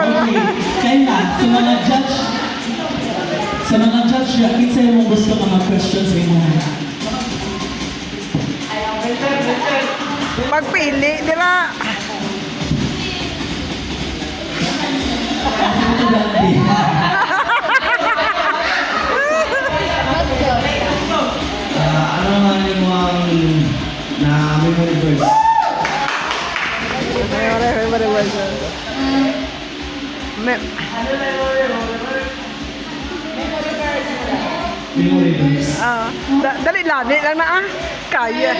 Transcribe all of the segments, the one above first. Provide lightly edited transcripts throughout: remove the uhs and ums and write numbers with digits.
Okay, kayo na, sa mga judge ya, kinsa yung gusto mga questions sa imo? Magpili, di ba? Ano nga yung mga na memory verse? Memory verse. Dali lani lang na kaya.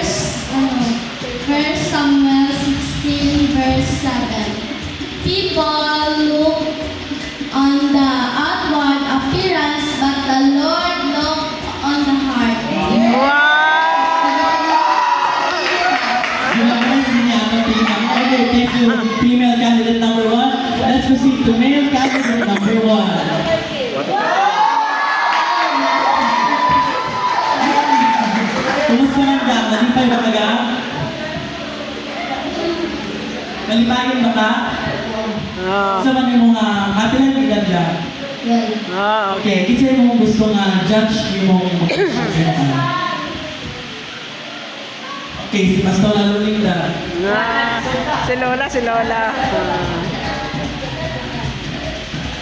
First Samuel 16 verse 7. People look on the outward appearance, but the Lord look on the heart. Okay, thank you, female candidate number 1. Let's proceed to male candidate number 1. Kumusta man ka? Malipay ba ka? Malipayin ba ka? Sa man yung mga kapilan ilan dyan? Okay, kasi mo gusto nga judge yung okay, si Pastor Lolinda. Si Lola.